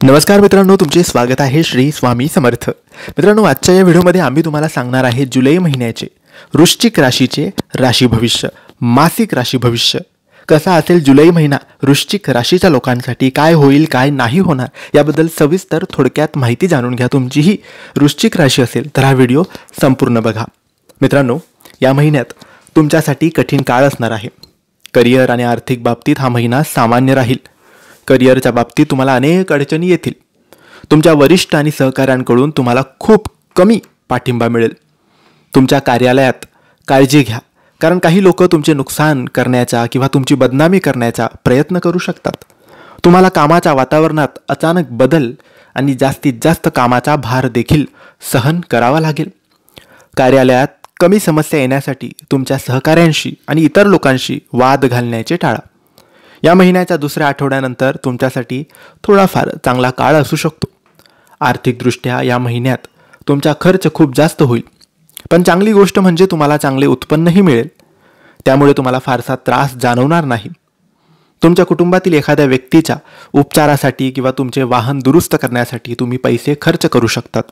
नमस्कार मित्रांनो, तुमचे स्वागत आहे श्री स्वामी समर्थ. मित्रांनो, आजच्या या व्हिडिओमध्ये आम्ही तुम्हाला सांगणार आहे जुलै महिन्याचे वृश्चिक राशीचे राशी भविष्य, मासिक राशी भविष्य कसा असेल. जुलै महिना वृश्चिक राशीच्या लोकांसाठी काय होईल, काय नाही होणार याबद्दल सविस्तर थोडक्यात माहिती जाणून घ्या. तुमची ही वृश्चिक राशी असेल तर हा व्हिडिओ संपूर्ण बघा. मित्रांनो, या महिन्यात तुमच्यासाठी कठीण काळ असणार आहे. करिअर आणि आर्थिक बाबतीत हा महिना सामान्य राहील. करिअरच्या बाबतीत तुम्हाला अनेक अडचणी येतील. तुमच्या वरिष्ठ आणि सहकाऱ्यांकडून तुम्हाला खूप कमी पाठिंबा मिळेल. तुमच्या कार्यालयात काळजी घ्या, कारण काही लोक तुमचे नुकसान करण्याचा किंवा तुमची बदनामी करण्याचा प्रयत्न करू शकतात. तुम्हाला कामाच्या वातावरणात अचानक बदल आणि जास्तीत जास्त कामाचा भार देखील सहन करावा लागेल. कार्यालयात कमी समस्या येण्यासाठी तुमच्या सहकाऱ्यांशी आणि इतर लोकांशी वाद घालण्याचे टाळा. या महिन्याच्या दुसऱ्या आठवड्यानंतर तुमच्यासाठी थोडाफार चांगला काळ असू शकतो. आर्थिकदृष्ट्या या महिन्यात तुमचा खर्च खूप जास्त होईल, पण चांगली गोष्ट म्हणजे तुम्हाला चांगले उत्पन्नही मिळेल. त्यामुळे तुम्हाला फारसा त्रास जाणवणार नाही. तुमच्या कुटुंबातील एखाद्या व्यक्तीच्या उपचारासाठी किंवा तुमचे वाहन दुरुस्त करण्यासाठी तुम्ही पैसे खर्च करू शकतात.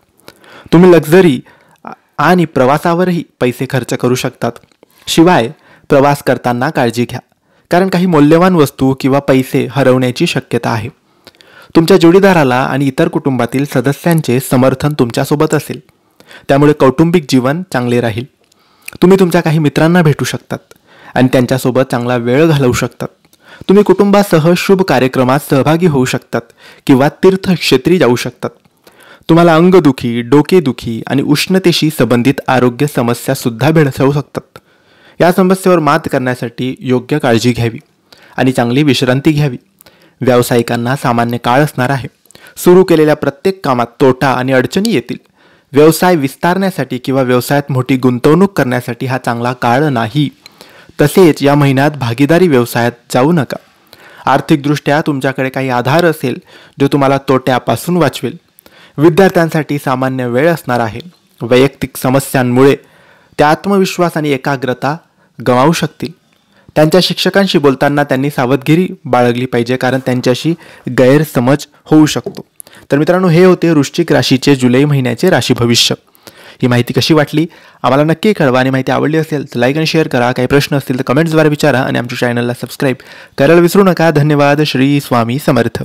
तुम्ही लक्झरी आणि प्रवासावरही पैसे खर्च करू शकतात. शिवाय प्रवास करताना काळजी घ्या, कारण काही मौल्यवान वस्तू किंवा पैसे हरवण्याची शक्यता आहे. तुमच्या जोडीदाराला आणि इतर कुटुंबातील सदस्यांचे समर्थन तुमच्यासोबत असेल, त्यामुळे कौटुंबिक जीवन चांगले राहील. तुम्ही तुमच्या काही मित्रांना भेटू शकतात आणि त्यांच्यासोबत चांगला वेळ घालवू शकतात. तुम्ही कुटुंबासह शुभ कार्यक्रमात सहभागी होऊ शकतात किंवा तीर्थक्षेत्री जाऊ शकतात. तुम्हाला अंगदुखी, डोकेदुखी आणि उष्णतेशी संबंधित आरोग्य समस्यासुद्धा भेडसावू शकतात. या समस्येवर मात करण्यासाठी योग्य काळजी घ्यावी आणि चांगली विश्रांती घ्यावी. व्यावसायिकांना सामान्य काळ असणार आहे. सुरू केलेल्या प्रत्येक कामात तोटा आणि अडचणी येतील. व्यवसाय विस्तारण्यासाठी किंवा व्यवसायात मोठी गुंतवणूक करण्यासाठी हा चांगला काळ नाही. तसेच या महिन्यात भागीदारी व्यवसायात जाऊ नका. आर्थिकदृष्ट्या तुमच्याकडे काही आधार असेल जो तुम्हाला तोट्यापासून वाचवेल. विद्यार्थ्यांसाठी सामान्य वेळ असणार आहे. वैयक्तिक समस्यांमुळे त्या आत्मविश्वास आणि एकाग्रता गमावू शकतील. त्यांच्या शिक्षकांशी बोलताना त्यांनी सावधगिरी बाळगली पाहिजे, कारण त्यांच्याशी गैरसमज होऊ शकतो. तर मित्रांनो, हे होते वृश्चिक राशीचे जुलै महिन्याचे राशी भविष्य. ही माहिती कशी वाटली आम्हाला नक्की कळवा, आणि माहिती आवडली असेल तर लाईक आणि शेअर करा. काही प्रश्न असतील तर कमेंट्सद्वारे विचारा आणि आमच्या चॅनलला सबस्क्राईब करायला विसरू नका. धन्यवाद. श्री स्वामी समर्थ.